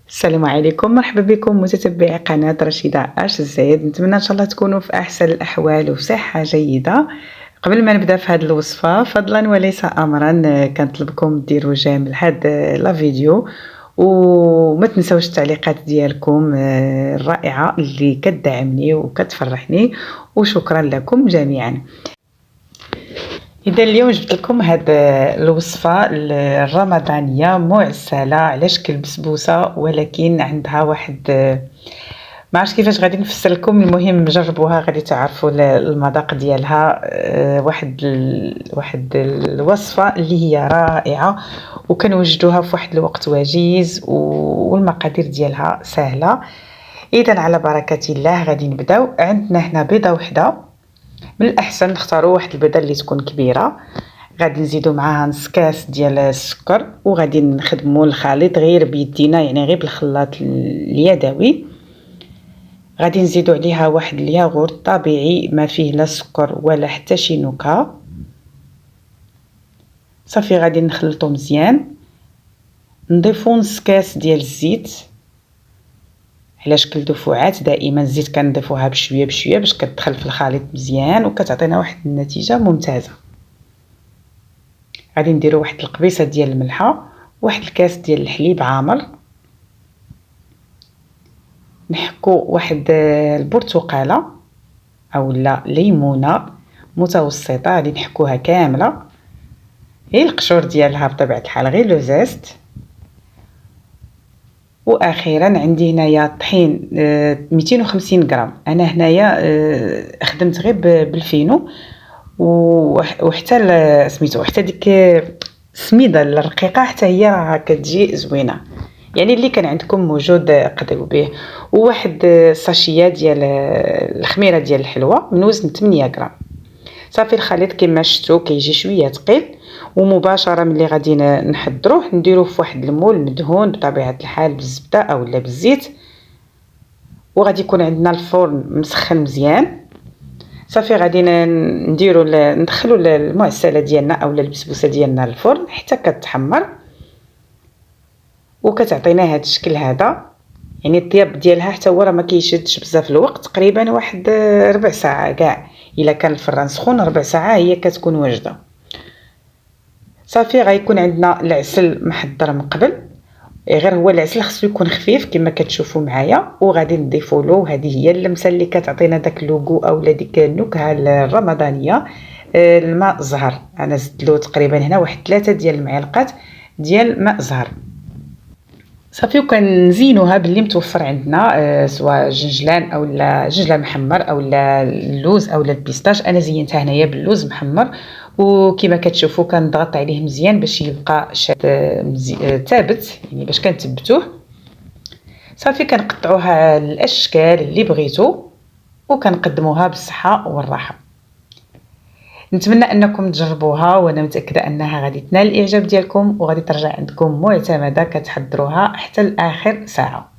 السلام عليكم، مرحبا بكم متتبعي قناة رشيدة اش زايد. نتمنى ان شاء الله تكونوا في احسن الاحوال وفي صحة جيدة. قبل ما نبدا في هذه الوصفة فضلا وليس امرا كنطلبكم ديروا جيم لهاد لا فيديو وما تنسوش التعليقات ديالكم الرائعة اللي كتدعمني وكتفرحني، وشكرا لكم جميعا. اذا اليوم جبت لكم هاد الوصفه الرمضانيه معسله على شكل بسبوسه، ولكن عندها واحد ما عرفتش كيفاش غادي نفسر لكم. المهم جربوها غادي تعرفوا المذاق ديالها. واحد الوصفه اللي هي رائعه وكنوجدوها في واحد الوقت وجيز والمقادير ديالها سهله. اذا على بركه الله غادي نبداو. عندنا هنا بيضه وحده، من الاحسن نختاروا واحد البيضه اللي تكون كبيره. غادي نزيدوا معاها نص كاس ديال السكر، وغادي نخدموا الخليط غير بيدينا، يعني غير بالخلاط اليدوي. غادي نزيدوا عليها واحد الياغورت طبيعي ما فيه لا سكر ولا حتى شي نكهه. صافي غادي نخلطو مزيان. نضيفوا نص كاس ديال الزيت على شكل دفعات. دائما الزيت كنضيفوها بشويه بشويه باش كتدخل في الخليط مزيان وكتعطينا واحد النتيجه ممتازه. غادي نديروا واحد القبيصه ديال الملحه، واحد الكاس ديال الحليب عامر، نحكو واحد البرتقاله اولا ليمونه متوسطه، غادي نحكوها كامله، هي القشور ديالها بطبيعه الحال غير لو زيست. واخيرا عندي هنايا الطحين 250 غرام. انا هنايا خدمت غير بالفينو وحتى سميتو حتى ديك السميده الرقيقه حتى هي راه كتجي زوينه، يعني اللي كان عندكم موجود قدروا به. وواحد ساشيه ديال الخميره ديال الحلوه من وزن 8 غرام. صافي الخليط كما شفتوا كيجي شويه ثقيل، ومباشره ملي غادي نحضروه نديروه في واحد المول مدهون بطبيعه الحال بالزبده اولا بالزيت، وغادي يكون عندنا الفرن مسخن مزيان. صافي غادي ندخلوا المعسله ديالنا اولا البسبوسه ديالنا للفرن حتى كتحمر وكتعطينا هذا الشكل هذا. يعني الطياب ديالها حتى هو راه ما كيشدش بزاف الوقت، تقريبا واحد ربع ساعه كاع. الا كان الفران سخون ربع ساعه هي كتكون واجده. صافي غيكون عندنا العسل محضر من قبل، غير هو العسل خصو يكون خفيف كما كتشوفوا معايا، وغادي نضيفوا له هذه هي اللمسه اللي كتعطينا داك اللوغو اولا ديك النكهه الرمضانيه. الماء زهر، انا زدت له تقريبا هنا واحد 3 ديال المعالق ديال ماء زهر. صافي وكنزينوها باللي متوفر عندنا، سواء جنجلان اولا جنجلان محمر اولا اللوز اولا البيستاش. انا زينتها هنايا باللوز محمر، وكما كتشوفوا كنضغط عليه مزيان باش يبقى ثابت، يعني باش كنثبتوه. صافي كنقطعوها الاشكال اللي بغيتو وكنقدموها بالصحه والراحه. نتمنى انكم تجربوها، وانا متاكده انها غادي تنال الاعجاب ديالكم وغادي ترجع عندكم معتمده كتحضروها حتى لاخر ساعه.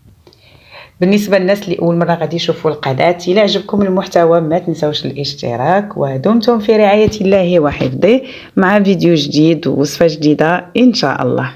بالنسبه للناس اللي اول مره غادي يشوفوا القناه، الى عجبكم المحتوى ما تنسوش الاشتراك، ودمتم في رعايه الله وحفظه، مع فيديو جديد ووصفه جديده ان شاء الله.